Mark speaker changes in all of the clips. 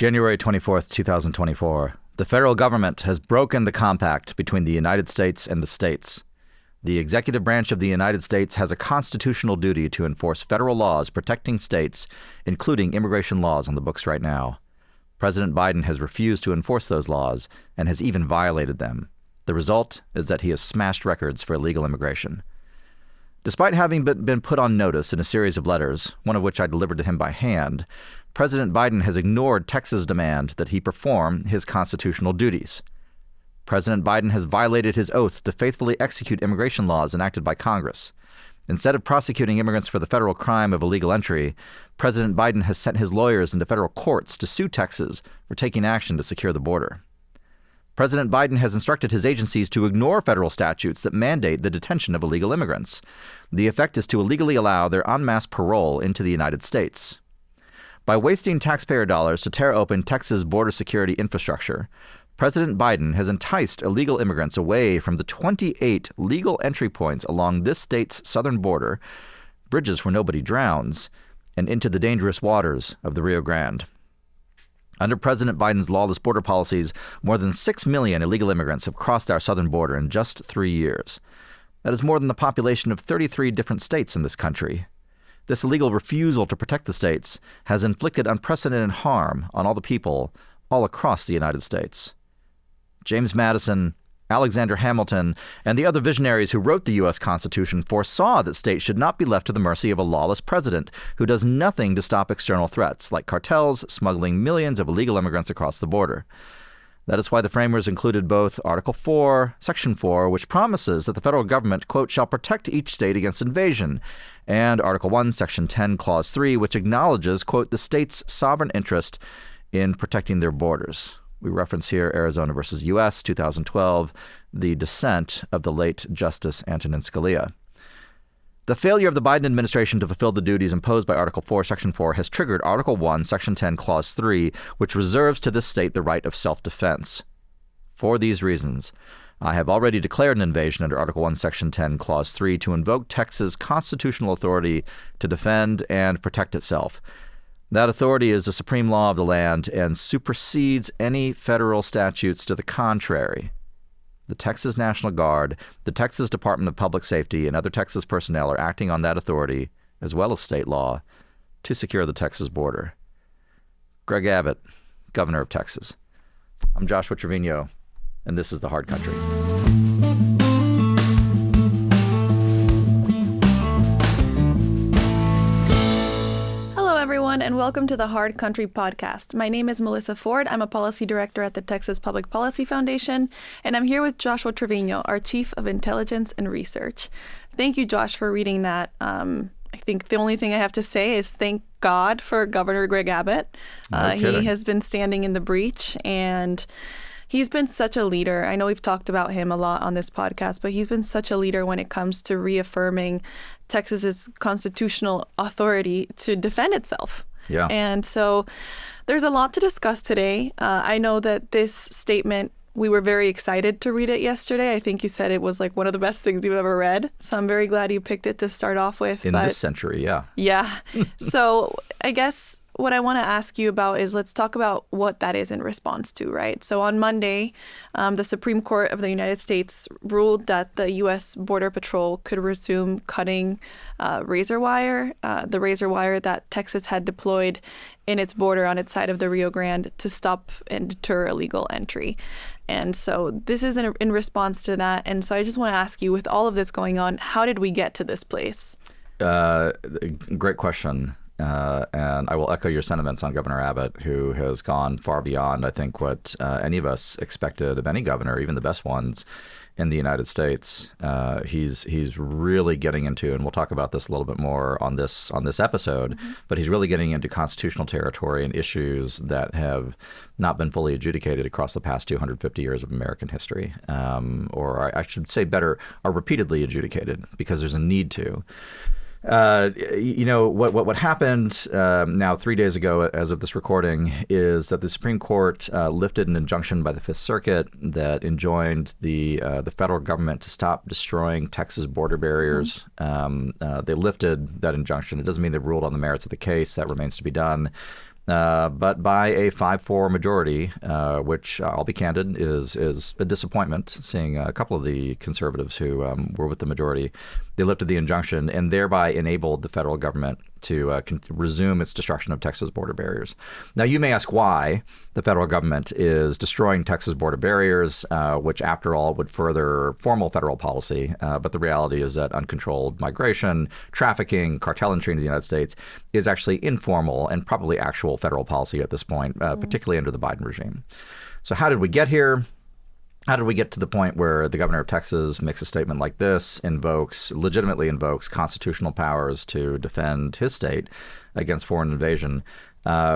Speaker 1: January 24th, 2024. The federal government has broken the compact between the United States and the states. The executive branch of the United States has a constitutional duty to enforce federal laws protecting states, including immigration laws on the books right now. President Biden has refused to enforce those laws and has even violated them. The result is that he has smashed records for illegal immigration. Despite having been put on notice in a series of letters, one of which I delivered to him by hand, President Biden has ignored Texas' demand that he perform his constitutional duties. President Biden has violated his oath to faithfully execute immigration laws enacted by Congress. Instead of prosecuting immigrants for the federal crime of illegal entry, President Biden has sent his lawyers into federal courts to sue Texas for taking action to secure the border. President Biden has instructed his agencies to ignore federal statutes that mandate the detention of illegal immigrants. The effect is to illegally allow their en masse parole into the United States. By wasting taxpayer dollars to tear open Texas' border security infrastructure, President Biden has enticed illegal immigrants away from the 28 legal entry points along this state's southern border, bridges where nobody drowns, and into the dangerous waters of the Rio Grande. Under President Biden's lawless border policies, more than 6 million illegal immigrants have crossed our southern border in just 3 years. That is more than the population of 33 different states in this country. This illegal refusal to protect the states has inflicted unprecedented harm on all the people all across the United States. James Madison, Alexander Hamilton, and the other visionaries who wrote the U.S. Constitution foresaw that states should not be left to the mercy of a lawless president who does nothing to stop external threats, like cartels smuggling millions of illegal immigrants across the border. That is why the framers included both Article 4, Section 4, which promises that the federal government, quote, shall protect each state against invasion, and Article 1, Section 10, Clause 3, which acknowledges, quote, the state's sovereign interest in protecting their borders. We reference here Arizona versus U.S., 2012, the dissent of the late Justice Antonin Scalia. The failure of the Biden administration to fulfill the duties imposed by Article 4, Section 4 has triggered Article 1, Section 10, Clause 3, which reserves to this state the right of self-defense. For these reasons, I have already declared an invasion under Article 1, Section 10, Clause 3 to invoke Texas' constitutional authority to defend and protect itself. That authority is the supreme law of the land and supersedes any federal statutes to the contrary. The Texas National Guard, the Texas Department of Public Safety, and other Texas personnel are acting on that authority, as well as state law, to secure the Texas border. Greg Abbott, Governor of Texas. I'm Joshua Treviño, and this is The Hard Country.
Speaker 2: Everyone, and welcome to the Hard Country podcast. My name is Melissa Ford. I'm a policy director at the Texas Public Policy Foundation, and I'm here with Joshua Treviño, our Chief of Intelligence and Research. Thank you, Josh, for reading that. I think the only thing I have to say is thank God for Governor Greg Abbott. He has been standing in the breach, and he's been such a leader. I know we've talked about him a lot on this podcast, but he's been such a leader when it comes to reaffirming Texas's constitutional authority to defend itself.
Speaker 1: Yeah.
Speaker 2: And so there's a lot to discuss today. I know that this statement, we were very excited to read it yesterday. I think you said it was like one of the best things you've ever read. So I'm very glad you picked it to start off with.
Speaker 1: In this century, yeah.
Speaker 2: Yeah. So I guess what I want to ask you about is let's talk about what that is in response to, right? So on Monday, the Supreme Court of the United States ruled that the U.S. Border Patrol could resume cutting razor wire, the razor wire that Texas had deployed in its border on its side of the Rio Grande to stop and deter illegal entry. And so this is in response to that. And so I just want to ask you, with all of this going on, how did we get to this place?
Speaker 1: Great question. And I will echo your sentiments on Governor Abbott, who has gone far beyond, I think, what any of us expected of any governor, even the best ones in the United States. He's really getting into, and we'll talk about this a little bit more on this episode, but he's really getting into constitutional territory and issues that have not been fully adjudicated across the past 250 years of American history, or I should say better, are repeatedly adjudicated because there's a need to. What happened now 3 days ago, as of this recording, is that the Supreme Court lifted an injunction by the Fifth Circuit that enjoined the federal government to stop destroying Texas border barriers. They lifted that injunction. It doesn't mean they ruled on the merits of the case. That remains to be done. but by a 5-4 majority, which I'll be candid is a disappointment. Seeing a couple of the conservatives who were with the majority, they lifted the injunction and thereby enabled the federal government to resume its destruction of Texas border barriers. Now, you may ask why the federal government is destroying Texas border barriers, which, after all, would further formal federal policy. But the reality is that uncontrolled migration, trafficking, cartel entry into the United States is actually informal and probably actual federal policy at this point, particularly under the Biden regime. So how did we get here? How did we get to the point where the governor of Texas makes a statement like this, legitimately invokes constitutional powers to defend his state against foreign invasion?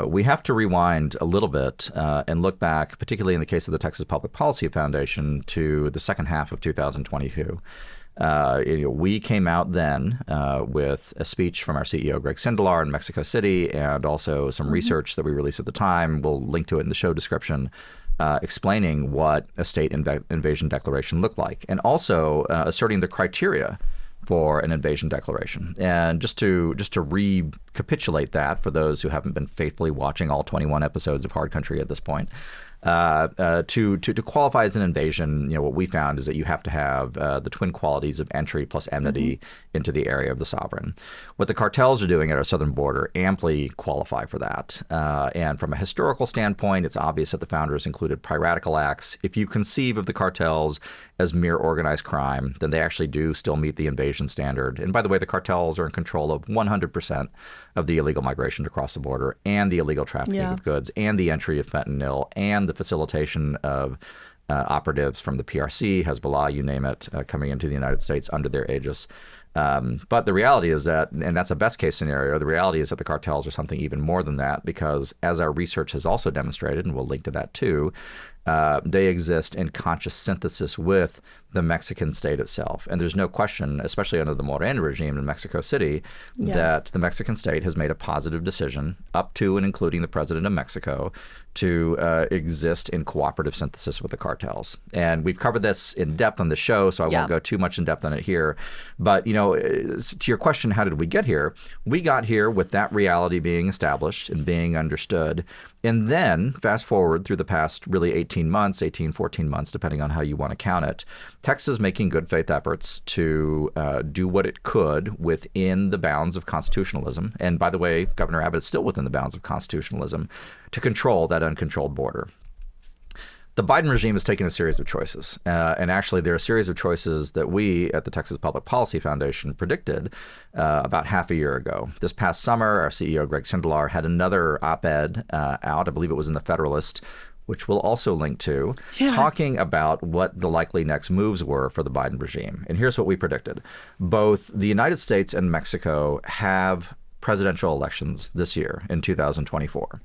Speaker 1: We have to rewind a little bit and look back, particularly in the case of the Texas Public Policy Foundation, to the second half of 2022. We came out then with a speech from our CEO, Greg Sindelar, in Mexico City, and also some research that we released at the time. We'll link to it in the show description. Explaining what a state invasion declaration looked like, and also asserting the criteria for an invasion declaration. And just to recapitulate that for those who haven't been faithfully watching all 21 episodes of Hard Country at this point, to qualify as an invasion, what we found is that you have to have the twin qualities of entry plus enmity into the area of the sovereign. What the cartels are doing at our southern border amply qualify for that. And from a historical standpoint, it's obvious that the founders included piratical acts. If you conceive of the cartels as mere organized crime, then they actually do still meet the invasion standard. And by the way, the cartels are in control of 100% of the illegal migration across the border, and the illegal trafficking of goods, and the entry of fentanyl, and the facilitation of operatives from the PRC, Hezbollah, you name it, coming into the United States under their aegis. But the reality is that, and that's a best case scenario, the reality is that the cartels are something even more than that, because as our research has also demonstrated, and we'll link to that too, they exist in conscious synthesis with the Mexican state itself. And there's no question, especially under the Morena regime in Mexico City, that the Mexican state has made a positive decision, up to and including the president of Mexico, to exist in cooperative synthesis with the cartels. And we've covered this in depth on the show, so I won't go too much in depth on it here. But, to your question, how did we get here? We got here with that reality being established and being understood. And then fast forward through the past really 14 months, depending on how you want to count it, Texas making good faith efforts to do what it could within the bounds of constitutionalism. And by the way, Governor Abbott is still within the bounds of constitutionalism to control that uncontrolled border. The Biden regime has taken a series of choices. And actually, there are a series of choices that we at the Texas Public Policy Foundation predicted about half a year ago. This past summer, our CEO, Greg Sindelar, had another op-ed out, I believe it was in the Federalist, which we'll also link to, talking about what the likely next moves were for the Biden regime. And here's what we predicted. Both the United States and Mexico have presidential elections this year in 2024.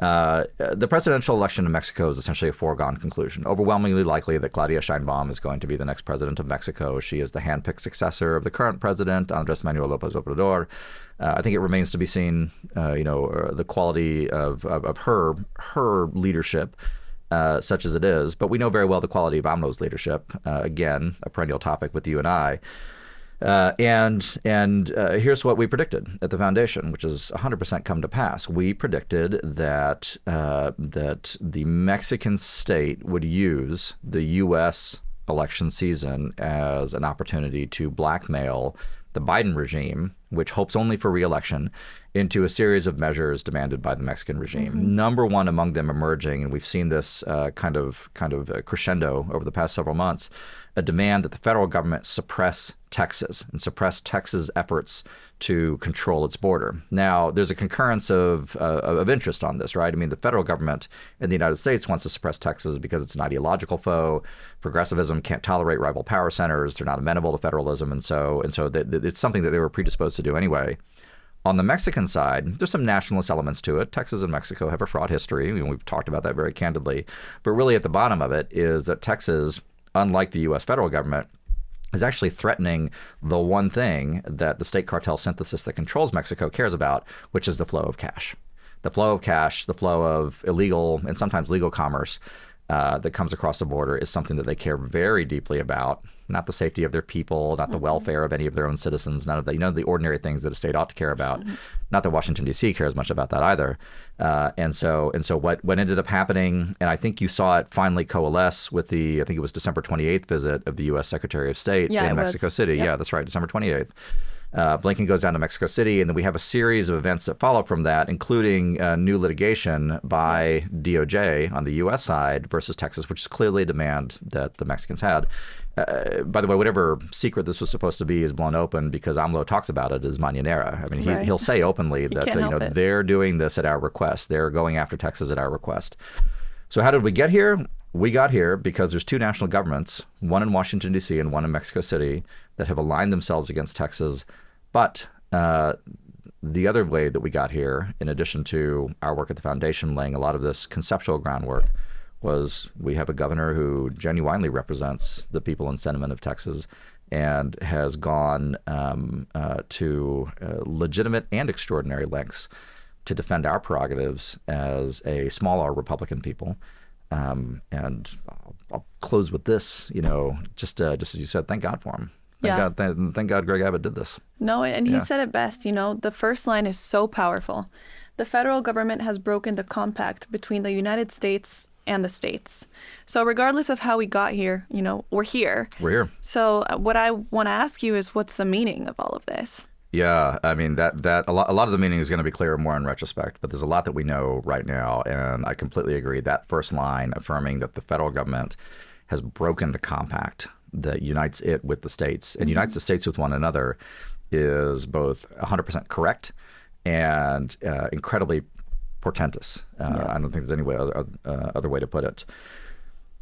Speaker 1: The presidential election in Mexico is essentially a foregone conclusion. Overwhelmingly likely that Claudia Sheinbaum is going to be the next president of Mexico. She is the handpicked successor of the current president, Andrés Manuel López Obrador. I think it remains to be seen, the quality of her leadership, such as it is. But we know very well the quality of AMLO's leadership. Again, a perennial topic with you and I. And here's what we predicted at the foundation, which has 100% come to pass. We predicted that the Mexican state would use the U.S. election season as an opportunity to blackmail the Biden regime, which hopes only for re-election, into a series of measures demanded by the Mexican regime. Number one among them emerging, and we've seen this kind of crescendo over the past several months, a demand that the federal government suppress Texas and suppress Texas' efforts to control its border. Now, there's a concurrence of interest on this, right? I mean, the federal government in the United States wants to suppress Texas because it's an ideological foe. Progressivism can't tolerate rival power centers. They're not amenable to federalism. And so it's something that they were predisposed to do anyway. On the Mexican side, there's some nationalist elements to it. Texas and Mexico have a fraught history. I mean, we've talked about that very candidly. But really at the bottom of it is that Texas, unlike the U.S. federal government, is actually threatening the one thing that the state cartel synthesis that controls Mexico cares about, which is the flow of cash. The flow of cash, the flow of illegal and sometimes legal commerce that comes across the border is something that they care very deeply about. Not the safety of their people, not the welfare of any of their own citizens, none of the, the ordinary things that a state ought to care about. Not that Washington, D.C. cares much about that either. And so what ended up happening, and I think you saw it finally coalesce with I think it was December 28th visit of the U.S. Secretary of State in Mexico City. Yep. Yeah, that's right, December 28th. Blinken goes down to Mexico City, and then we have a series of events that follow from that, including new litigation by DOJ on the U.S. side versus Texas, which is clearly a demand that the Mexicans had. By the way, whatever secret this was supposed to be is blown open because AMLO talks about it as mañanera. I mean, he'll say openly that they're doing this at our request. They're going after Texas at our request. So how did we get here? We got here because there's two national governments, one in Washington, D.C. and one in Mexico City, that have aligned themselves against Texas. But the other way that we got here, in addition to our work at the foundation laying a lot of this conceptual groundwork, was we have a governor who genuinely represents the people and sentiment of Texas and has gone to legitimate and extraordinary lengths to defend our prerogatives as a small R Republican people. And I'll close with this, just as you said, thank God for him. Thank God Greg Abbott did this.
Speaker 2: No, and he said it best, the first line is so powerful. The federal government has broken the compact between the United States and the states. So regardless of how we got here, we're here.
Speaker 1: We're here.
Speaker 2: So what I want to ask you is, what's the meaning of all of this?
Speaker 1: Yeah, I mean, that a lot of the meaning is going to be clear more in retrospect, but there's a lot that we know right now, and I completely agree. That first line affirming that the federal government has broken the compact that unites it with the states and unites the states with one another is both 100% correct and incredibly portentous. I don't think there's any other way to put it.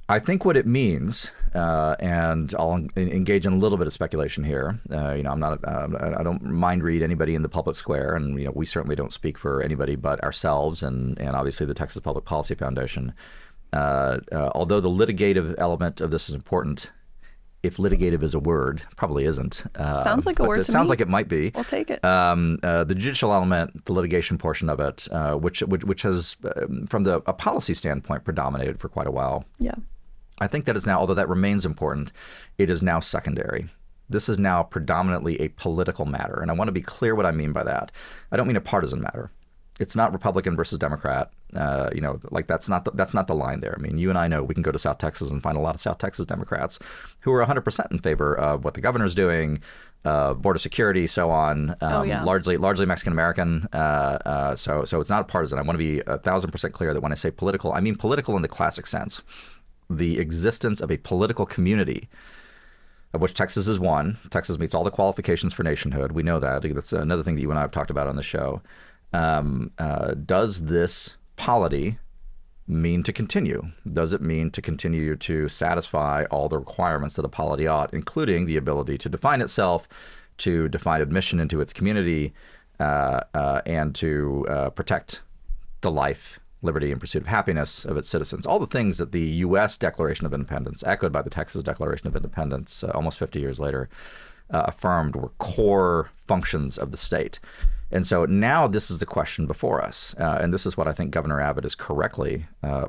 Speaker 1: I think what it means, and I'll engage in a little bit of speculation here. I'm not. I don't mind read anybody in the public square, and we certainly don't speak for anybody but ourselves, and obviously the Texas Public Policy Foundation. Although the litigative element of this is important, if litigative is a word, probably isn't.
Speaker 2: Sounds like a word to me.
Speaker 1: It sounds like it might be.
Speaker 2: We'll take it.
Speaker 1: The judicial element, the litigation portion of it, which has, from a policy standpoint, predominated for quite a while.
Speaker 2: Yeah.
Speaker 1: I think that is now, although that remains important, it is now secondary. This is now predominantly a political matter. And I want to be clear what I mean by that. I don't mean a partisan matter. It's not Republican versus Democrat. That's not the line there. I mean, you and I know we can go to South Texas and find a lot of South Texas Democrats who are 100% in favor of what the governor's doing, border security, so on. Largely Mexican American. So it's not partisan. I want to be 1,000% clear that when I say political, I mean political in the classic sense. The existence of a political community, of which Texas is one. Texas meets all the qualifications for nationhood. We know that. That's another thing that you and I have talked about on the show. Does this polity mean to continue? Does it mean to continue to satisfy all the requirements that a polity ought, including the ability to define itself, to define admission into its community, and to protect the life, liberty, and pursuit of happiness of its citizens? All the things that the U.S. Declaration of Independence, echoed by the Texas Declaration of Independence almost 50 years later, affirmed were core functions of the state. And so now this is the question before us. And this is what I think Governor Abbott is correctly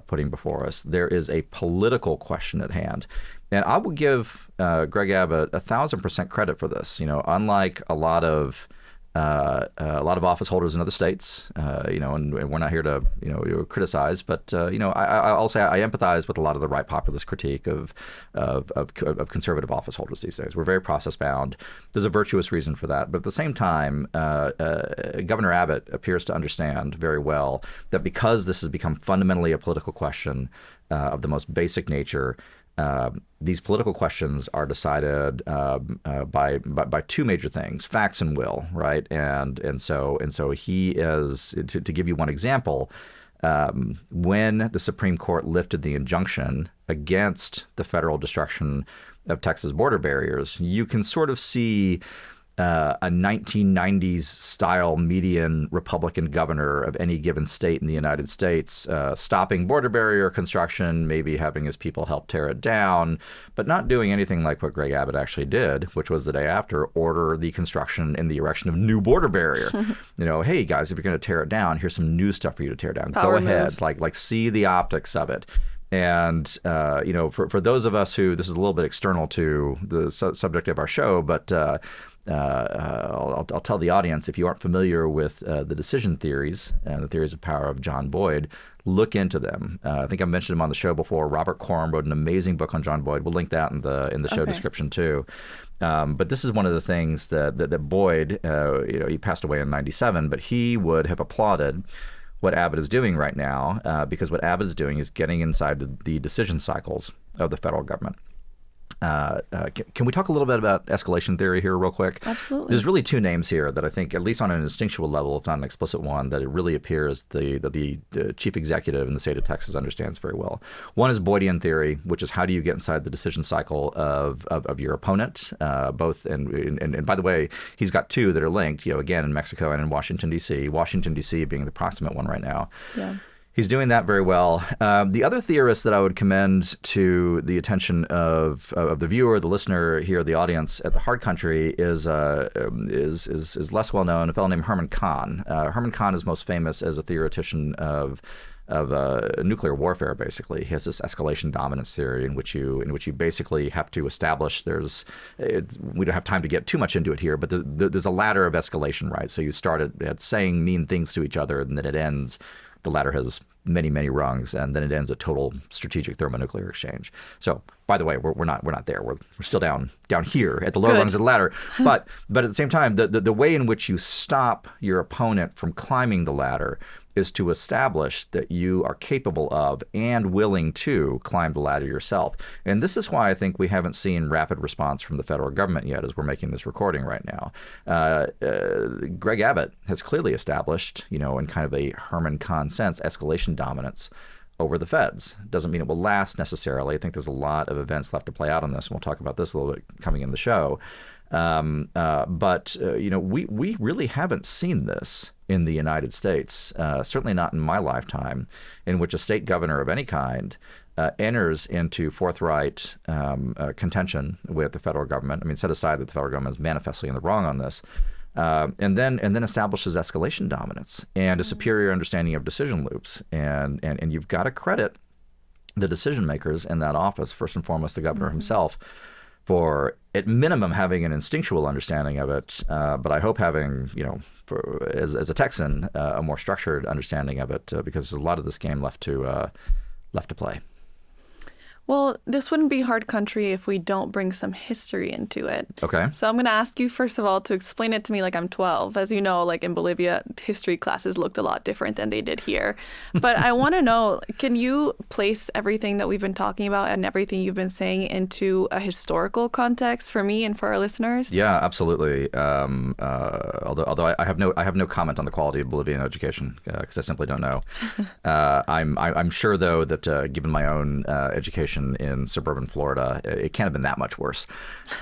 Speaker 1: putting before us. There is a political question at hand. And I will give Greg Abbott 1,000% credit for this. Unlike a lot of office holders in other states, and we're not here to, criticize, but I'll say I empathize with a lot of the right populist critique of conservative office holders these days. We're very process bound. There's a virtuous reason for that, but at the same time, Governor Abbott appears to understand very well that because this has become fundamentally a political question of the most basic nature. These political questions are decided by two major things: facts and will, right? And so he is, to give you one example, when the Supreme Court lifted the injunction against the federal destruction of Texas border barriers, you can sort of see a 1990s style median Republican governor of any given state in the United States stopping border barrier construction, maybe having his people help tear it down, but not doing anything like what Greg Abbott actually did, which was the day after order the construction and the erection of new border barrier. Hey guys, if you're going to tear it down, here's some new stuff for you to tear down.
Speaker 2: Power
Speaker 1: Go ahead,
Speaker 2: move.
Speaker 1: like see the optics of it. And, for those of us who, this is a little bit external to the subject of our show, but I'll tell the audience, if you aren't familiar with the decision theories and the theories of power of John Boyd, look into them. I think I've mentioned him on the show before. Robert Coram wrote an amazing book on John Boyd. We'll link that in the show description too. But this is one of the things that Boyd, he passed away in '97, but he would have applauded what Abbott is doing right now, because what Abbott is doing is getting inside the decision cycles of the federal government. Can we talk a little bit about escalation theory here real quick?
Speaker 2: Absolutely.
Speaker 1: There's really two names here that I think, at least on an instinctual level, if not an explicit one, that it really appears the chief executive in the state of Texas understands very well. One is Boydian theory, which is how do you get inside the decision cycle of your opponent, both, and by the way, he's got two that are linked, again, in Mexico and in Washington, D.C., Washington, D.C. being the proximate one right now.
Speaker 2: Yeah.
Speaker 1: He's doing that very well. The other theorist that I would commend to the attention of the viewer, the listener here, the audience at the Hard Country is less well known. A fellow named Herman Kahn. Herman Kahn is most famous as a theoretician of nuclear warfare. Basically, he has this escalation dominance theory in which you basically have to establish we don't have time to get too much into it here, but there's a ladder of escalation, right? So you start at saying mean things to each other, and then it ends. The ladder has many, many rungs, and then it ends a total strategic thermonuclear exchange. So, by the way, we're not there. We're still down here at the lower rungs of the ladder. But at the same time, the way in which you stop your opponent from climbing the ladder is to establish that you are capable of and willing to climb the ladder yourself. And this is why I think we haven't seen rapid response from the federal government yet as we're making this recording right now. Greg Abbott has clearly established, in kind of a Herman Kahn sense, escalation dominance over the feds. Doesn't mean it will last necessarily. I think there's a lot of events left to play out on this, and we'll talk about this a little bit coming in the show. But we really haven't seen this in the United States, certainly not in my lifetime, in which a state governor of any kind enters into forthright contention with the federal government. I mean, set aside that the federal government is manifestly in the wrong on this, and then establishes escalation dominance and a superior understanding of decision loops. And you've got to credit the decision makers in that office, first and foremost the governor himself, for at minimum having an instinctual understanding of it, but I hope having, as a Texan, a more structured understanding of it, because there's a lot of this game left to play.
Speaker 2: Well, this wouldn't be Hard Country if we don't bring some history into it.
Speaker 1: Okay.
Speaker 2: So I'm going to ask you, first of all, to explain it to me like I'm 12. As you know, like in Bolivia, history classes looked a lot different than they did here. But I want to know, can you place everything that we've been talking about and everything you've been saying into a historical context for me and for our listeners?
Speaker 1: Yeah, absolutely. Although I have no comment on the quality of Bolivian education because I simply don't know. I'm sure, though, that given my own education in suburban Florida, it can't have been that much worse.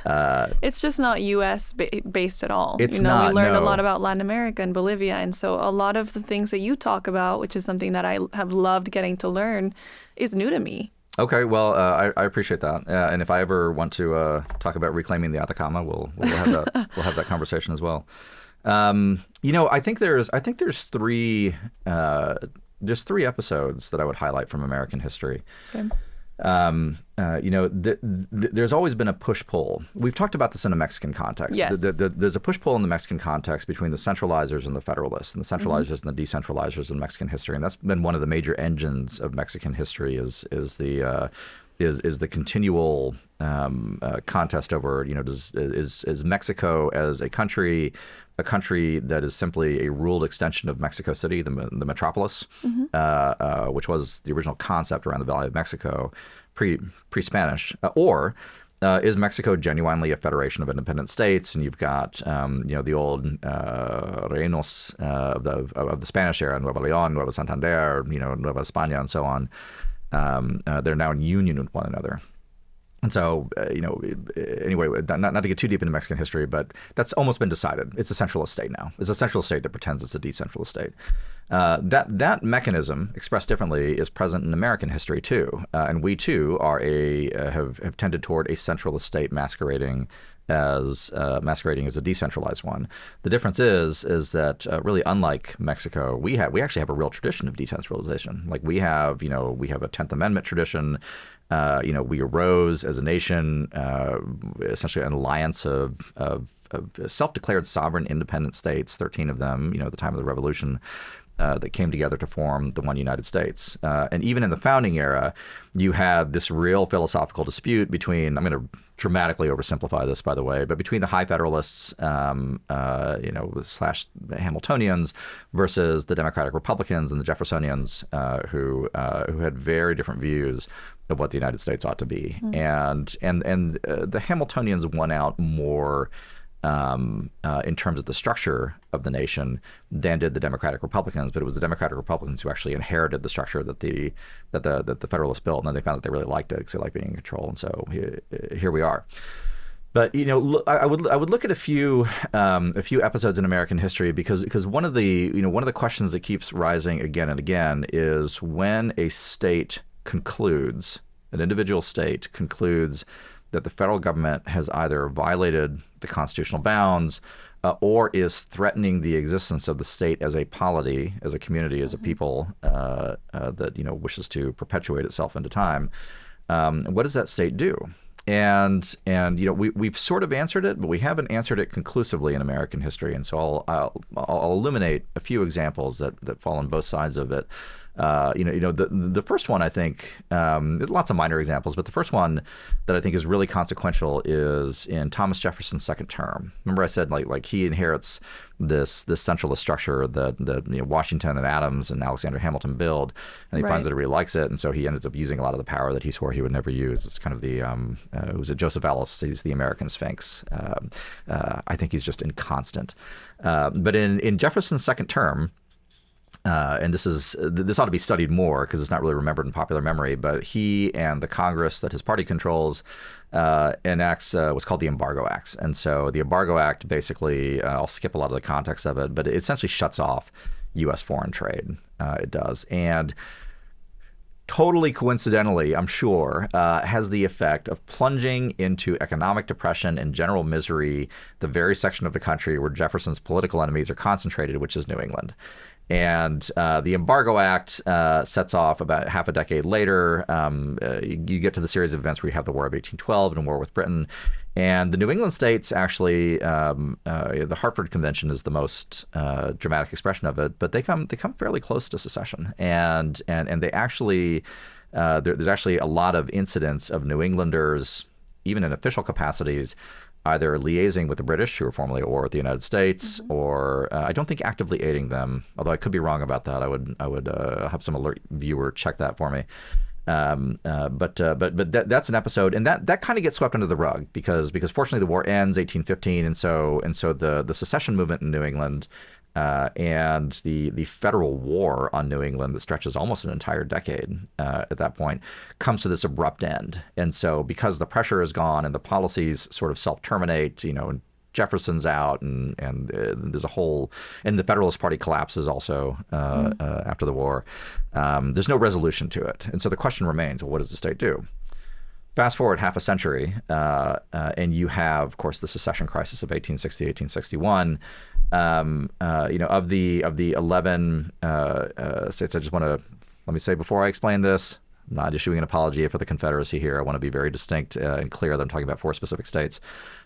Speaker 2: It's just not U.S. based at all.
Speaker 1: It's not.
Speaker 2: We learned
Speaker 1: no.
Speaker 2: a lot about Latin America and Bolivia, and so a lot of the things that you talk about, which is something that I have loved getting to learn, is new to me. Okay,
Speaker 1: well, I appreciate that, and if I ever want to talk about reclaiming the Atacama, we'll have that conversation as well. I think there's three episodes that I would highlight from American history.
Speaker 2: Okay.
Speaker 1: There's always been a push-pull. We've talked about this in a Mexican context.
Speaker 2: Yes.
Speaker 1: There's a push-pull in the Mexican context between the centralizers and the federalists, and the centralizers and the decentralizers in Mexican history. And that's been one of the major engines of Mexican history is the continual contest over, is Mexico as a country that is simply a ruled extension of Mexico City, the metropolis, which was the original concept around the Valley of Mexico pre-Spanish, or is Mexico genuinely a federation of independent states? And you've got the old reinos of the Spanish era, Nuevo León, Nueva Santander, Nueva España, and so on. They're now in union with one another. And so, anyway, not to get too deep into Mexican history, but that's almost been decided. It's a centralist state now. It's a centralist state that pretends it's a decentralist state. That mechanism, expressed differently, is present in American history too, and we too are have tended toward a centralist state masquerading as a decentralized one. The difference is that really, unlike Mexico, we actually have a real tradition of decentralization. Like we have a 10th Amendment tradition. We arose as a nation, essentially an alliance of self-declared sovereign independent states, 13 of them, at the time of the Revolution, that came together to form the one United States. And even in the founding era, you had this real philosophical dispute between, I'm going to dramatically oversimplify this, by the way, but between the High Federalists, slash Hamiltonians versus the Democratic Republicans and the Jeffersonians, who had very different views of what the United States ought to be. And the Hamiltonians won out more in terms of the structure of the nation than did the Democratic Republicans, but it was the Democratic Republicans who actually inherited the structure that the Federalists built, and then they found that they really liked it because they liked being in control, and so here we are. But I would look at a few episodes in American history because one of the questions that keeps rising again and again is when an individual state concludes that the federal government has either violated the constitutional bounds or is threatening the existence of the state as a polity, as a community, as a people that wishes to perpetuate itself into time. What does that state do? And we've sort of answered it, but we haven't answered it conclusively in American history. And so I'll illuminate a few examples that fall on both sides of it. The first one, I think, there's lots of minor examples, but the first one that I think is really consequential is in Thomas Jefferson's second term. Remember I said like he inherits this centralist structure that Washington and Adams and Alexander Hamilton build, and he finds that he really likes it, and so he ends up using a lot of the power that he swore he would never use. It's kind of the it was Joseph Ellis. He's the American Sphinx. I think he's just inconstant. But in Jefferson's second term, and this ought to be studied more because it's not really remembered in popular memory, but he and the Congress that his party controls enacts what's called the Embargo Acts. And so the Embargo Act basically, I'll skip a lot of the context of it, but it essentially shuts off U.S. foreign trade. It does. And totally coincidentally, I'm sure, has the effect of plunging into economic depression and general misery the very section of the country where Jefferson's political enemies are concentrated, which is New England. And the Embargo Act sets off about half a decade later. You get to the series of events where you have the War of 1812 and war with Britain. And the New England states actually, the Hartford Convention is the most dramatic expression of it, but they come fairly close to secession. And they actually, there's actually a lot of incidents of New Englanders, even in official capacities, either liaising with the British, who were formerly at war with the United States, or I don't think actively aiding them, although I could be wrong about that. I would have some alert viewer check that for me. But that's an episode, and that kind of gets swept under the rug because fortunately the war ends 1815, and so the secession movement in New England and the federal war on New England that stretches almost an entire decade at that point comes to this abrupt end. And so because the pressure is gone and the policies sort of self-terminate, Jefferson's out and there's a whole, and the Federalist Party collapses also after the war. There's no resolution to it. And so the question remains, well, what does the state do? Fast forward half a century, and you have, of course, the secession crisis of 1860, 1861. Of the 11 states, I just want to let me say before I explain this, I'm not issuing an apology for the Confederacy here. I want to be very distinct and clear that I'm talking about 4 specific states.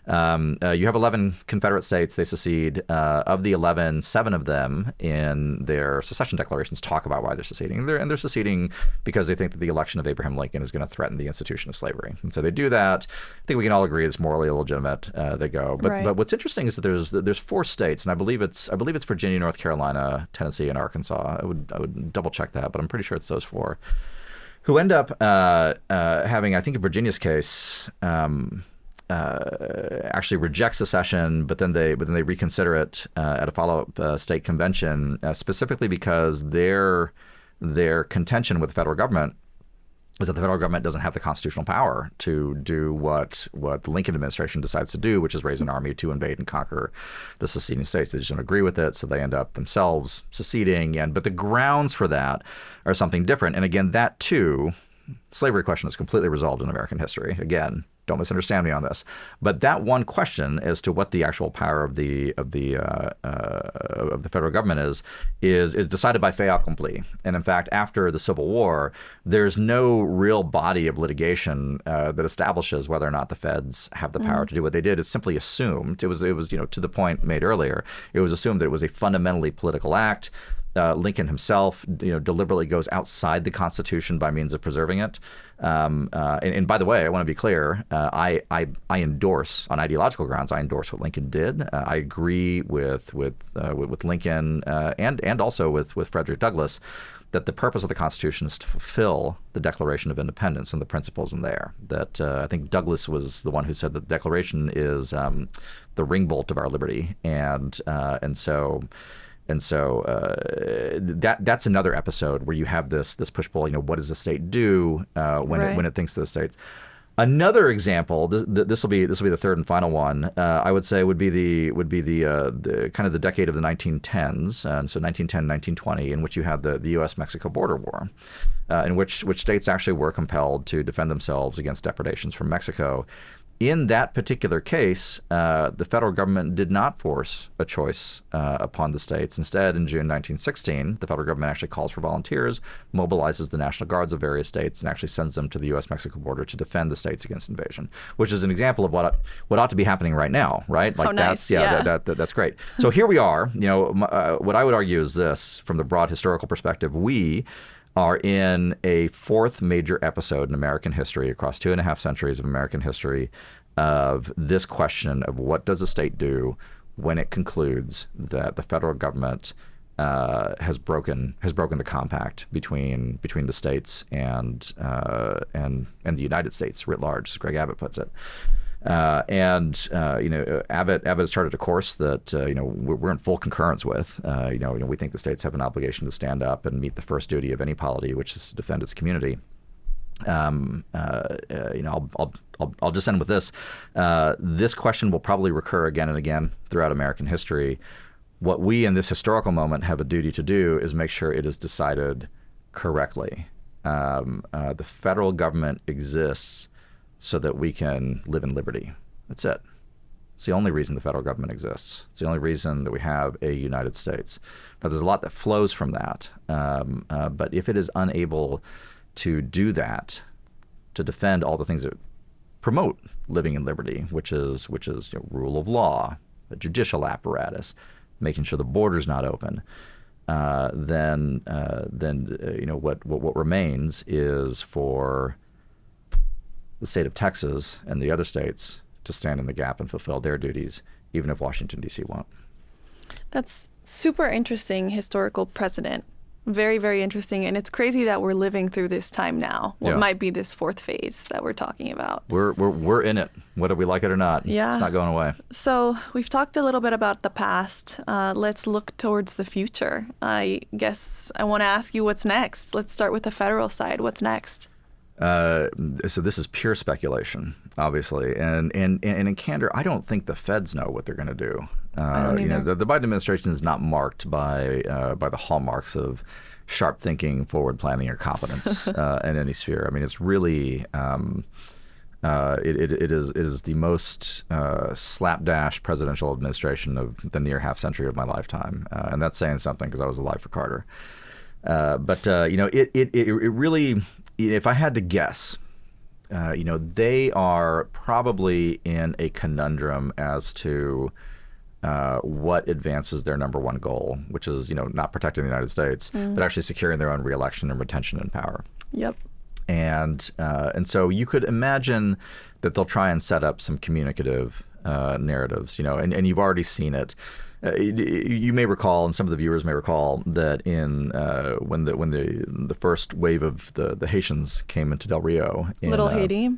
Speaker 1: You have 11 Confederate states. They secede. Of the 11, 7 of them in their secession declarations talk about why they're seceding. They're seceding because they think that the election of Abraham Lincoln is going to threaten the institution of slavery. And so they do that. I think we can all agree it's morally illegitimate. They go. But what's interesting is that there's 4 states, and I believe it's Virginia, North Carolina, Tennessee, and Arkansas. I would double check that, but I'm pretty sure it's those 4. Who end up having, I think in Virginia's case, actually reject secession, but then they reconsider it at a follow-up state convention, specifically because their contention with the federal government is that the federal government doesn't have the constitutional power to do what the Lincoln administration decides to do, which is raise an army to invade and conquer the seceding states. They just don't agree with it, so they end up themselves seceding. But the grounds for that are something different. And again, that too, slavery question is completely resolved in American history. Again, don't misunderstand me on this, but that one question as to what the actual power of the federal government is decided by fait accompli. And in fact, after the Civil War, there's no real body of litigation that establishes whether or not the feds have the power to do what they did. It's simply assumed. It was to the point made earlier. It was assumed that it was a fundamentally political act. Lincoln himself, deliberately goes outside the Constitution by means of preserving it. And by the way, I want to be clear. I endorse, on ideological grounds, I endorse what Lincoln did. I agree with Lincoln and also with Frederick Douglass that the purpose of the Constitution is to fulfill the Declaration of Independence and the principles in there. That I think Douglass was the one who said that the Declaration is the ring bolt of our liberty, and so that's another episode where you have this push-pull. What does the state do when it thinks to the states? Another example. This will be the third and final one. I would say would be the kind of the decade of the 1910s. So 1910, 1920, in which you had the U.S.-Mexico border war, in which states actually were compelled to defend themselves against depredations from Mexico. In that particular case, the federal government did not force a choice upon the states. Instead, in June 1916, the federal government actually calls for volunteers, mobilizes the National Guards of various states, and actually sends them to the U.S.-Mexico border to defend the states against invasion, which is an example of what ought to be happening right now, right?
Speaker 2: Like
Speaker 1: that's
Speaker 2: nice.
Speaker 1: That's great. So here we are. What I would argue is this, from the broad historical perspective, we are in a fourth major episode in American history, across 2.5 centuries of American history, of this question of what does a state do when it concludes that the federal government has broken the compact between the states and the United States writ large, as Greg Abbott puts it. Abbott has charted a course that we're in full concurrence with. We think the states have an obligation to stand up and meet the first duty of any polity, which is to defend its community. I'll just end with this. This question will probably recur again and again throughout American history. What we in this historical moment have a duty to do is make sure it is decided correctly. The federal government exists so that we can live in liberty. That's it. It's the only reason the federal government exists. It's the only reason that we have a United States. Now, there's a lot that flows from that, but if it is unable to do that, to defend all the things that promote living in liberty, which is rule of law, the judicial apparatus, making sure the border's not open, then what remains is for the state of Texas and the other states to stand in the gap and fulfill their duties, even if Washington, D.C. won't.
Speaker 2: That's super interesting historical precedent. Very, very interesting. And it's crazy that we're living through this time now. What might be this fourth phase that we're talking about.
Speaker 1: We're in it, whether we like it or not.
Speaker 2: Yeah.
Speaker 1: It's not going away.
Speaker 2: So we've talked a little bit about the past. Let's look towards the future. I guess I want to ask you what's next. Let's start with the federal side. What's next?
Speaker 1: So this is pure speculation, obviously, and in candor, I don't think the feds know what they're going to do.
Speaker 2: I don't either.
Speaker 1: The Biden administration is not marked by the hallmarks of sharp thinking, forward planning, or competence in any sphere. I mean, it's really it is the most slapdash presidential administration of the near half century of my lifetime, and that's saying something because I was alive for Carter. But it really, if I had to guess, they are probably in a conundrum as to what advances their number one goal, which is, not protecting the United States, but actually securing their own reelection and retention in power.
Speaker 2: Yep.
Speaker 1: And so you could imagine that they'll try and set up some communicative narratives, and you've already seen it. You may recall, and some of the viewers may recall, that in when the first wave of the Haitians came into Del Rio,
Speaker 2: Little Haiti,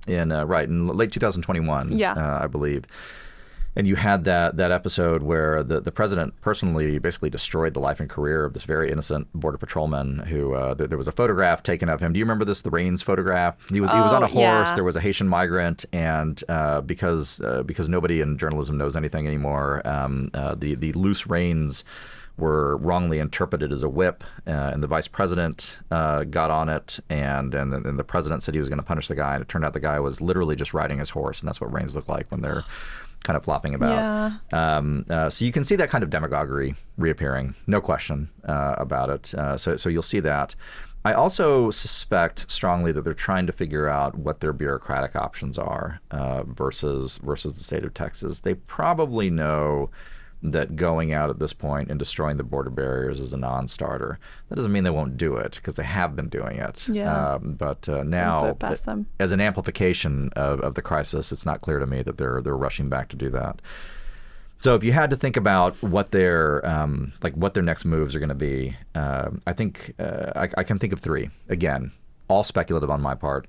Speaker 1: in late 2021, I believe. And you had that episode where the president personally basically destroyed the life and career of this very innocent border patrolman who there was a photograph taken of him. Do you remember this? The Rains photograph. He was on a horse.
Speaker 2: Yeah.
Speaker 1: There was a Haitian migrant, and because nobody in journalism knows anything anymore, the loose reins were wrongly interpreted as a whip, and the vice president got on it, and the president said he was going to punish the guy, and it turned out the guy was literally just riding his horse, and that's what reins look like when they're kind of flopping about.
Speaker 2: Yeah.
Speaker 1: So you can see that kind of demagoguery reappearing, no question about it. So you'll see that. I also suspect strongly that they're trying to figure out what their bureaucratic options are versus the state of Texas. They probably know that going out at this point and destroying the border barriers is a non-starter. That doesn't mean they won't do it, because they have been doing it.
Speaker 2: Yeah.
Speaker 1: But now,
Speaker 2: past them.
Speaker 1: as an amplification of the crisis, it's not clear to me that they're rushing back to do that. So if you had to think about what their next moves are going to be, I think I can think of three. Again, all speculative on my part.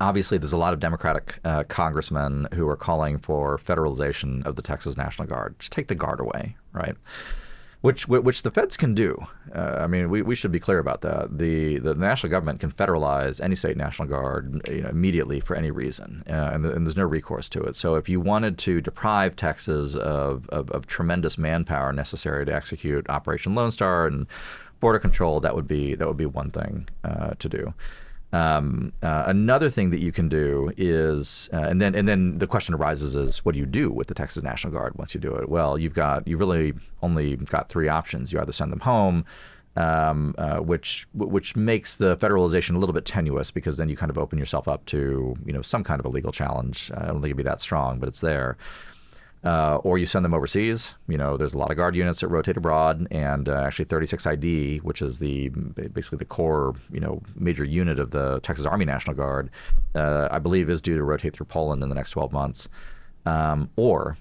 Speaker 1: Obviously, there's a lot of Democratic congressmen who are calling for federalization of the Texas National Guard. Just take the Guard away, right? Which the feds can do. I mean, we should be clear about that. The national government can federalize any state National Guard immediately for any reason, and there's no recourse to it. So if you wanted to deprive Texas of tremendous manpower necessary to execute Operation Lone Star and border control, that would be one thing to do. Another thing that you can do is, and then the question arises is, what do you do with the Texas National Guard once you do it? Well, you really only got three options. You either send them home, which makes the federalization a little bit tenuous, because then you kind of open yourself up to some kind of a legal challenge. I don't think it'd be that strong, but it's there. Or you send them overseas. There's a lot of Guard units that rotate abroad, and actually 36 ID, which is basically the core, major unit of the Texas Army National Guard, I believe is due to rotate through Poland in the next 12 months. Or,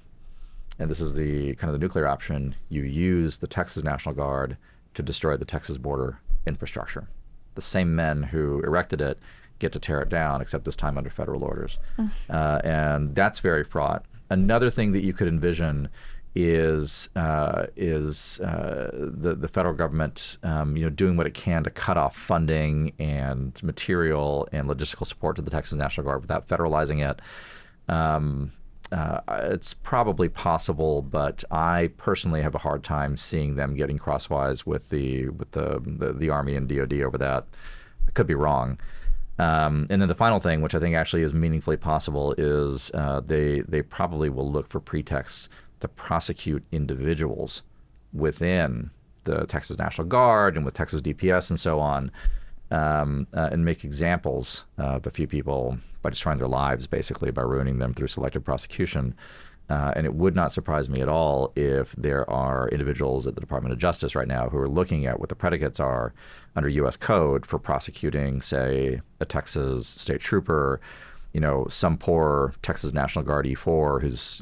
Speaker 1: and this is the kind of the nuclear option, you use the Texas National Guard to destroy the Texas border infrastructure. The same men who erected it get to tear it down, except this time under federal orders. And that's very fraught. Another thing that you could envision is the federal government, doing what it can to cut off funding and material and logistical support to the Texas National Guard without federalizing it. It's probably possible, but I personally have a hard time seeing them getting crosswise with the Army and DoD over that. I could be wrong. And then the final thing, which I think actually is meaningfully possible, is they probably will look for pretexts to prosecute individuals within the Texas National Guard and with Texas DPS and so on, and make examples of a few people by destroying their lives, basically, by ruining them through selective prosecution. And it would not surprise me at all if there are individuals at the Department of Justice right now who are looking at what the predicates are under U.S. code for prosecuting, say, a Texas state trooper, some poor Texas National Guard E4 who's,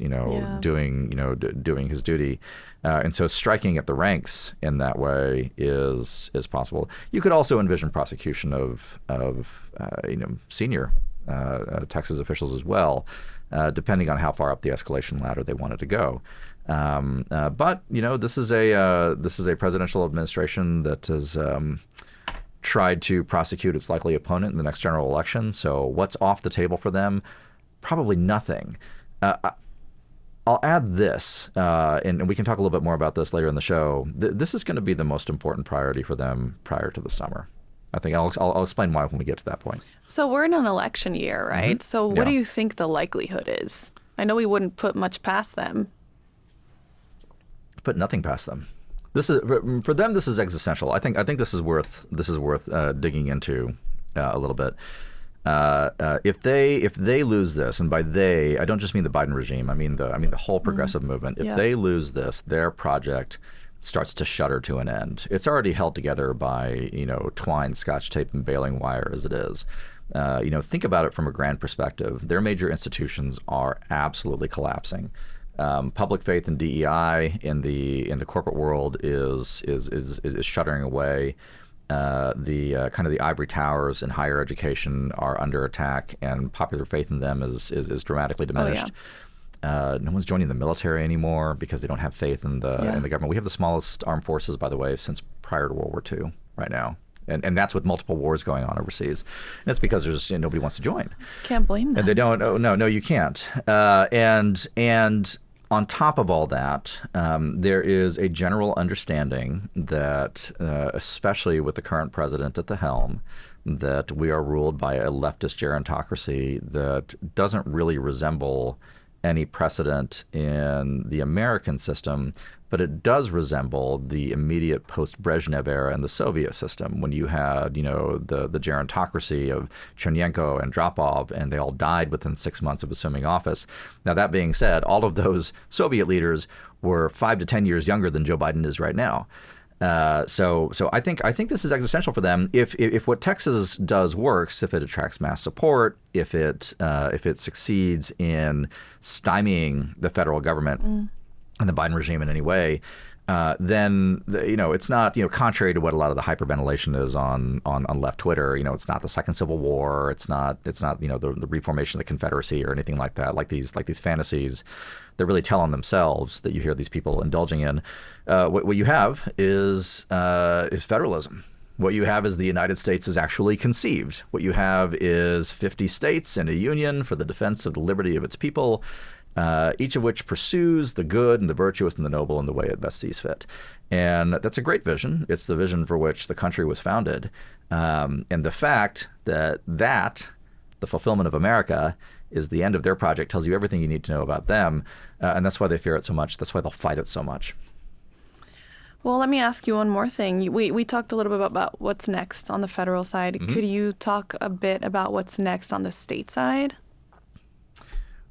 Speaker 1: doing his duty. And so striking at the ranks in that way is possible. You could also envision prosecution of senior Texas officials as well, depending on how far up the escalation ladder they wanted to go. But this is a presidential administration that has tried to prosecute its likely opponent in the next general election. So what's off the table for them? Probably nothing. I'll add this, and we can talk a little bit more about this later in the show. This is going to be the most important priority for them prior to the summer. I think I'll explain why when we get to that point.
Speaker 2: So we're in an election year, right? Mm-hmm. So what do you think the likelihood is? I know we wouldn't put much past them.
Speaker 1: Put nothing past them. This is for them. This is existential. I think this is worth digging into a little bit. If they lose this, and by they, I don't just mean the Biden regime. I mean the whole progressive movement. If they lose this, their project starts to shudder to an end. It's already held together by twine, scotch tape, and baling wire as it is. Think about it from a grand perspective. Their major institutions are absolutely collapsing. Public faith in DEI in the corporate world is shuddering away. The kind of the ivory towers in higher education are under attack, and popular faith in them is dramatically diminished. No one's joining the military anymore because they don't have faith in the government. We have the smallest armed forces, by the way, since prior to World War II right now. And that's with multiple wars going on overseas. And that's because there's nobody wants to join.
Speaker 2: Can't blame them.
Speaker 1: And they don't. Oh, no, you can't. And on top of all that, there is a general understanding that, especially with the current president at the helm, that we are ruled by a leftist gerontocracy that doesn't really resemble any precedent in the American system, but it does resemble the immediate post-Brezhnev era and the Soviet system, when you had, the gerontocracy of Chernenko and Dropov, and they all died within 6 months of assuming office. Now, that being said, all of those Soviet leaders were 5 to 10 years younger than Joe Biden is right now. So I think this is existential for them. If what Texas does works, if it attracts mass support, if it succeeds in stymieing the federal government and the Biden regime in any way, then it's not contrary to what a lot of the hyperventilation is on left Twitter. It's not the Second Civil War. It's not the reformation of the Confederacy or anything like that. Like these fantasies that really tell on themselves that you hear these people indulging in. What you have is federalism. What you have is the United States is actually conceived. What you have is 50 states and a union for the defense of the liberty of its people, each of which pursues the good and the virtuous and the noble in the way it best sees fit. And that's a great vision. It's the vision for which the country was founded. And the fact that the fulfillment of America, is the end of their project tells you everything you need to know about them. And that's why they fear it so much. That's why they'll fight it so much.
Speaker 2: Well, let me ask you one more thing. We talked a little bit about what's next on the federal side. Mm-hmm. Could you talk a bit about what's next on the state side?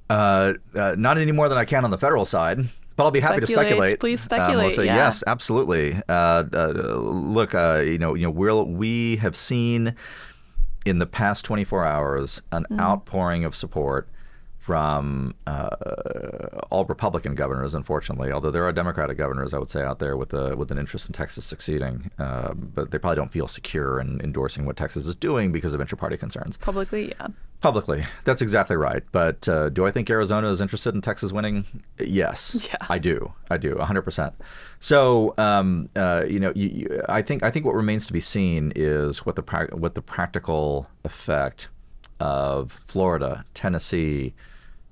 Speaker 1: Not any more than I can on the federal side, but I'll be happy to speculate.
Speaker 2: Please speculate.
Speaker 1: Yes, absolutely. Look, we have seen in the past 24 hours an outpouring of support from all Republican governors, unfortunately, although there are Democratic governors, I would say, out there with an interest in Texas succeeding. But they probably don't feel secure in endorsing what Texas is doing because of inter-party concerns.
Speaker 2: Publicly, yeah.
Speaker 1: Publicly. That's exactly right. But do I think Arizona is interested in Texas winning? Yes, yeah. I do, 100%. So, I think what remains to be seen is what the practical effect of Florida, Tennessee,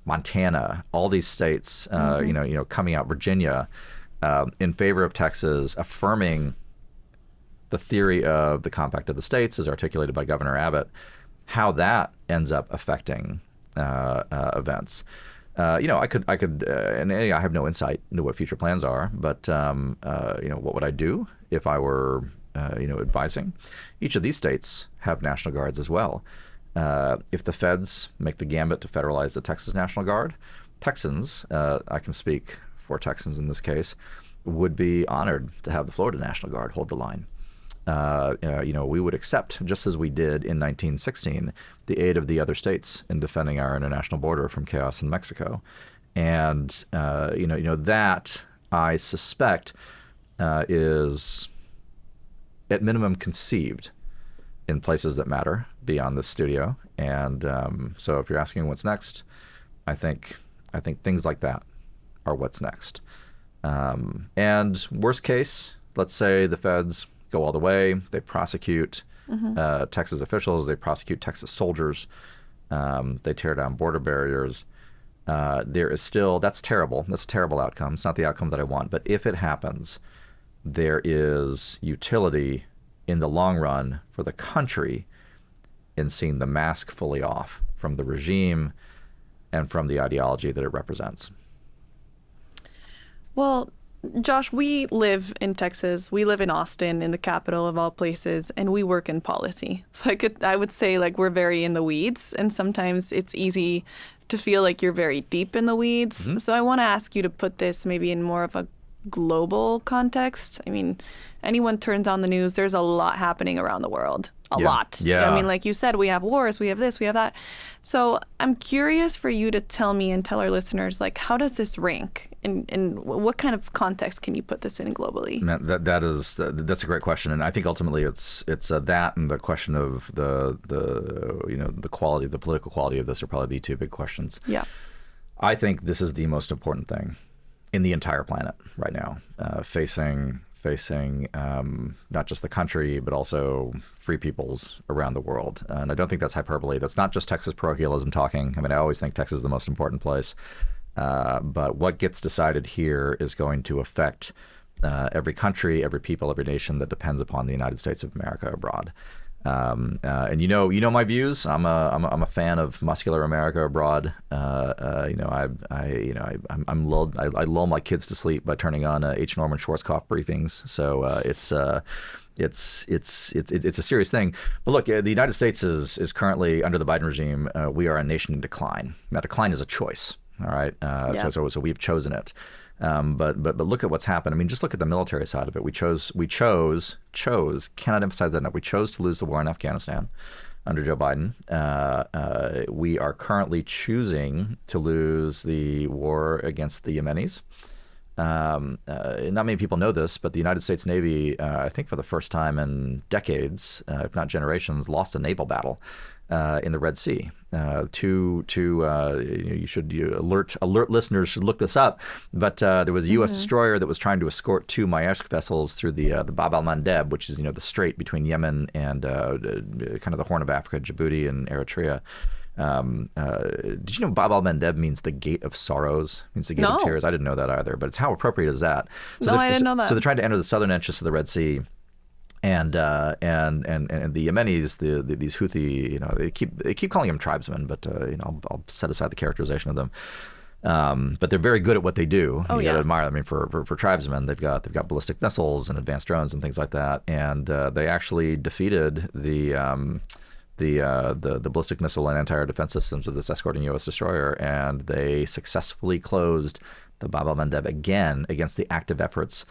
Speaker 1: Montana, all these states, coming out, Virginia, in favor of Texas, affirming the theory of the Compact of the States as articulated by Governor Abbott, how that ends up affecting events. I could, and I have no insight into what future plans are, but what would I do if I were, advising? Each of these states have National Guards as well. If the feds make the gambit to federalize the Texas National Guard, Texans, I can speak for Texans in this case, would be honored to have the Florida National Guard hold the line. We would accept, just as we did in 1916, the aid of the other states in defending our international border from chaos in Mexico. And, that, I suspect, is at minimum conceived in places that matter beyond this studio. And so if you're asking what's next, I think things like that are what's next. And worst case, let's say the feds go all the way. They prosecute Texas officials. They prosecute Texas soldiers. They tear down border barriers. There is still, that's terrible. That's a terrible outcome. It's not the outcome that I want. But if it happens, there is utility in the long run for the country in seeing the mask fully off from the regime and from the ideology that it represents.
Speaker 2: Well, Josh, we live in Texas. We live in Austin, in the capital of all places, and we work in policy. So I would say we're very in the weeds, and sometimes it's easy to feel like you're very deep in the weeds. Mm-hmm. So I want to ask you to put this maybe in more of a global context. I mean, anyone turns on the news, there's a lot happening around the world. A lot.
Speaker 1: Yeah.
Speaker 2: I mean, like you said, we have wars, we have this, we have that. So I'm curious for you to tell me and tell our listeners, how does this rank? And what kind of context can you put this in globally?
Speaker 1: Man, that's a great question. And I think ultimately it's that and the question of the quality, the political quality of this are probably the two big questions.
Speaker 2: Yeah.
Speaker 1: I think this is the most important thing in the entire planet right now, facing not just the country, but also free peoples around the world. And I don't think that's hyperbole. That's not just Texas parochialism talking. I mean, I always think Texas is the most important place. But what gets decided here is going to affect every country, every people, every nation that depends upon the United States of America abroad. And you know my views. I'm a fan of muscular America abroad. I lull my kids to sleep by turning on H. Norman Schwarzkopf briefings. So it's a serious thing. But look, the United States is currently under the Biden regime. We are a nation in decline. Now, decline is a choice. All right. So we've chosen it. But look at what's happened. I mean, just look at the military side of it. We chose, cannot emphasize that enough. We chose to lose the war in Afghanistan under Joe Biden. We are currently choosing to lose the war against the Yemenis. Not many people know this, but the United States Navy, I think for the first time in decades, if not generations, lost a naval battle in the Red Sea. You should alert listeners should look this up. But there was a U.S. destroyer that was trying to escort two Maersk vessels through the Bab al-Mandeb, which is the strait between Yemen and kind of the Horn of Africa, Djibouti and Eritrea. Did you know Bab al-Mandeb means the gate of sorrows? It means the gate of tears. I didn't know that either, but it's how appropriate is that?
Speaker 2: I didn't know that.
Speaker 1: So they're trying to enter the southern entrance of the Red Sea. And the Yemenis, these Houthi, they keep calling them tribesmen, but I'll set aside the characterization of them. But they're very good at what they do. You got to admire them. I mean, for tribesmen, they've got ballistic missiles and advanced drones and things like that. And they actually defeated the ballistic missile and anti-air defense systems of this escorting U.S. destroyer, and they successfully closed the Bab al-Mandeb again against the active efforts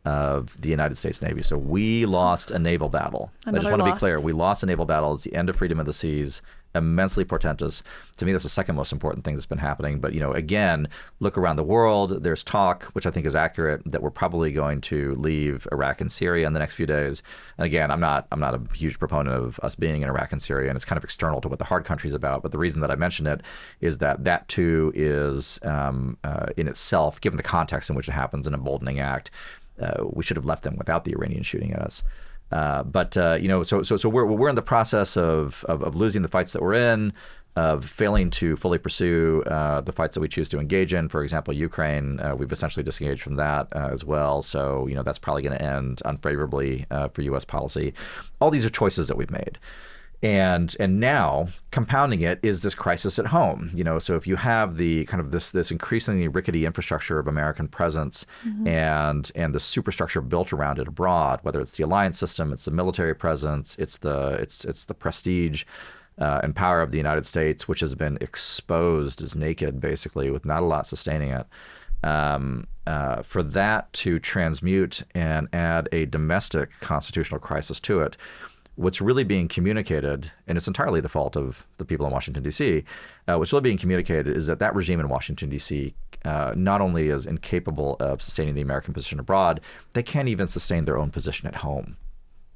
Speaker 1: of the United States Navy. So we lost a naval battle. I just want to be clear. We lost a naval battle. It's the end of freedom of the seas. Immensely portentous. To me, that's the second most important thing that's been happening. But, again, look around the world. There's talk, which I think is accurate, that we're probably going to leave Iraq and Syria in the next few days. And again, I'm not a huge proponent of us being in Iraq and Syria, and it's kind of external to what the hard country's about. But the reason that I mention it is that too is in itself, given the context in which it happens, an emboldening act. We should have left them without the Iranians shooting at us. So we're in the process of losing the fights that we're in, of failing to fully pursue the fights that we choose to engage in. For example, Ukraine, we've essentially disengaged from that as well. So that's probably going to end unfavorably for U.S. policy. All these are choices that we've made. And now compounding it is this crisis at home. So if you have the kind of this increasingly rickety infrastructure of American presence and the superstructure built around it abroad, whether it's the alliance system, it's the military presence, it's the prestige and power of the United States, which has been exposed as naked, basically, with not a lot sustaining it. For that to transmute and add a domestic constitutional crisis to it, what's really being communicated, and it's entirely the fault of the people in Washington, D.C., what's really being communicated is that regime in Washington, D.C. Not only is incapable of sustaining the American position abroad, they can't even sustain their own position at home.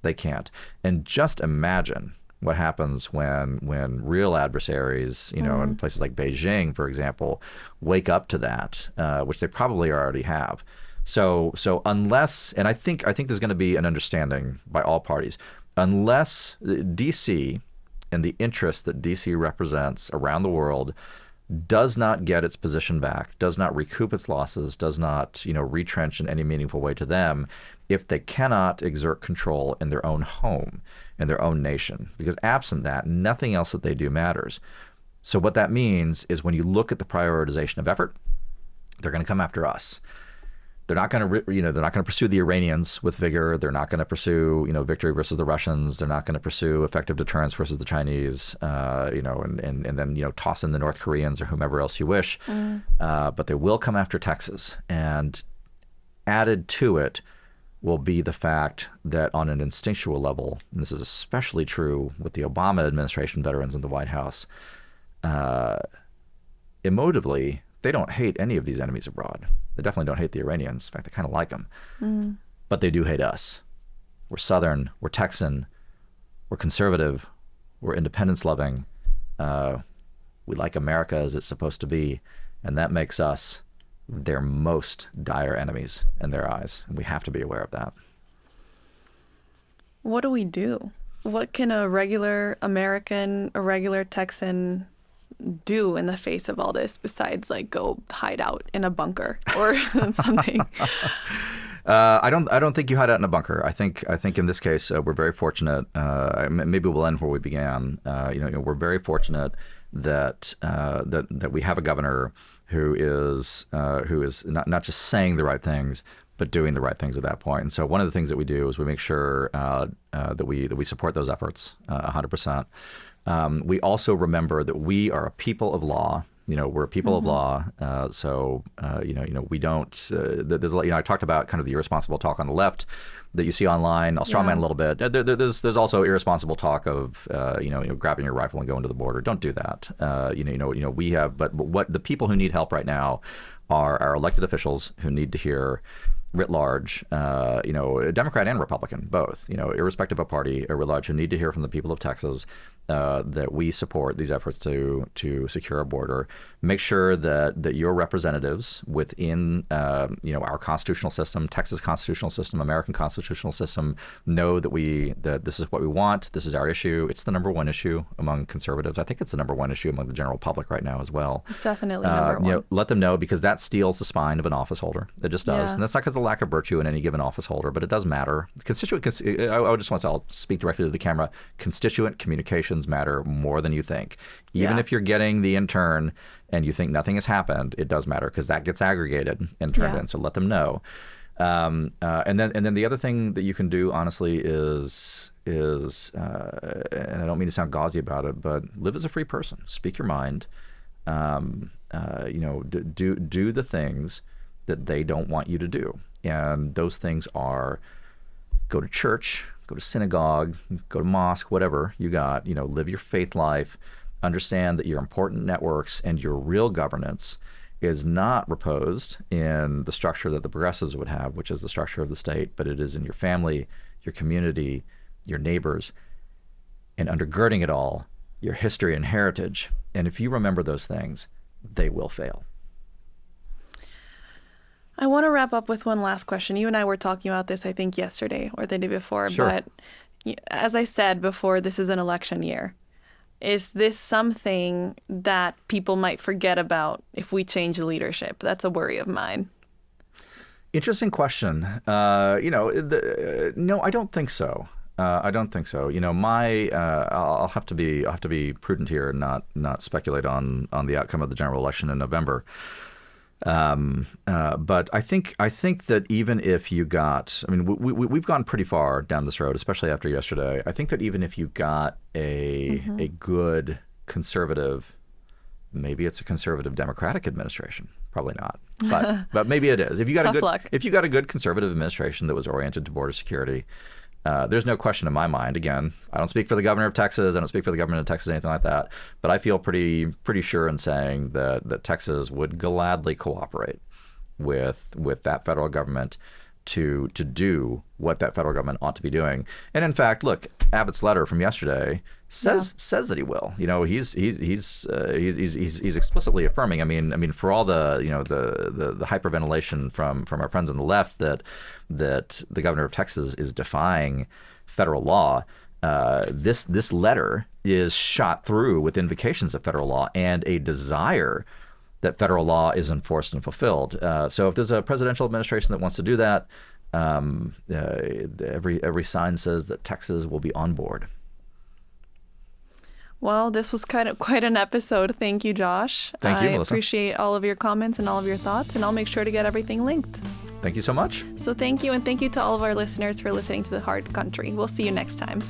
Speaker 1: They can't. And just imagine what happens when real adversaries, in places like Beijing, for example, wake up to that, which they probably already have. So unless, and I think there's going to be an understanding by all parties, unless D.C. and the interests that D.C. represents around the world does not get its position back, does not recoup its losses, does not retrench in any meaningful way to them, if they cannot exert control in their own home, in their own nation. Because absent that, nothing else that they do matters. So what that means is when you look at the prioritization of effort, they're going to come after us. They're not going to pursue the Iranians with vigor. They're not going to pursue victory versus the Russians. They're not going to pursue effective deterrence versus the Chinese. And then toss in the North Koreans or whomever else you wish. But they will come after Texas. And added to it will be the fact that on an instinctual level, and this is especially true with the Obama administration veterans in the White House, emotively, they don't hate any of these enemies abroad. They definitely don't hate the Iranians. In fact, they kind of like them. But they do hate us. We're Southern. We're Texan. We're conservative. We're independence-loving. We like America as it's supposed to be. And that makes us their most dire enemies in their eyes. And we have to be aware of that.
Speaker 2: What do we do? What can a regular American, a regular Texan do in the face of all this besides like go hide out in a bunker or something?
Speaker 1: I don't think you hide out in a bunker. I think in this case we're very fortunate. Maybe we'll end where we began. We're very fortunate that that we have a governor who is not just saying the right things, but doing the right things at that point. And so one of the things that we do is we make sure that we support those efforts 100%. We also remember that we are a people of law. We're a people of law. We don't. There's I talked about kind of the irresponsible talk on the left that you see online. I'll strawman a little bit. There's also irresponsible talk of grabbing your rifle and going to the border. Don't do that. We have. But what the people who need help right now are our elected officials who need to hear, writ large, Democrat and Republican, both, irrespective of party, writ large, who need to hear from the people of Texas that we support these efforts to secure a border. Make sure that your representatives within our constitutional system, Texas constitutional system, American constitutional system, know that this is what we want. This is our issue. It's the number one issue among conservatives. I think it's the number one issue among the general public right now as well.
Speaker 2: Definitely number one.
Speaker 1: Let them know, because that steals the spine of an office holder. It just does.
Speaker 2: Yeah.
Speaker 1: And that's not because of lack of virtue in any given office holder, but it does matter. I just want to say, I'll speak directly to the camera. Constituent communications matter more than you think. Even if you're getting the intern and you think nothing has happened, it does matter, because that gets aggregated and turned in. So let them know. And then the other thing that you can do, honestly, is and I don't mean to sound gauzy about it, but live as a free person. Speak your mind. Do the things that they don't want you to do. And those things are go to church, go to synagogue, go to mosque, whatever you got, live your faith life, understand that your important networks and your real governance is not reposed in the structure that the progressives would have, which is the structure of the state, but it is in your family, your community, your neighbors, and undergirding it all, your history and heritage. And if you remember those things, they will fail.
Speaker 2: I want to wrap up with one last question. You and I were talking about this, I think, yesterday or the day before.
Speaker 1: Sure.
Speaker 2: But as I said before, this is an election year. Is this something that people might forget about if we change leadership? That's a worry of mine.
Speaker 1: Interesting question. No, I don't think so. I don't think so. I'll have to be prudent here and not speculate on the outcome of the general election in November. But I think that even if you got, we've gone pretty far down this road, especially after yesterday. I think that even if you got a good conservative, maybe it's a conservative Democratic administration, probably not, but maybe it is. If you got a good conservative administration that was oriented to border security, there's no question in my mind. Again, I don't speak for the governor of Texas. I don't speak for the government of Texas, anything like that. But I feel pretty sure in saying that Texas would gladly cooperate with that federal government to do what that federal government ought to be doing. And in fact, look, Abbott's letter from yesterday says that he will. He's explicitly affirming. I mean, for all the the hyperventilation from our friends on the left that the governor of Texas is defying federal law, this letter is shot through with invocations of federal law and a desire that federal law is enforced and fulfilled. So if there's a presidential administration that wants to do that, every sign says that Texas will be on board.
Speaker 2: Well, this was quite an episode. Thank you, Josh.
Speaker 1: Thank you, Melissa.
Speaker 2: I appreciate all of your comments and all of your thoughts, and I'll make sure to get everything linked.
Speaker 1: Thank you so much.
Speaker 2: So thank you, and thank you to all of our listeners for listening to The Hard Country. We'll see you next time.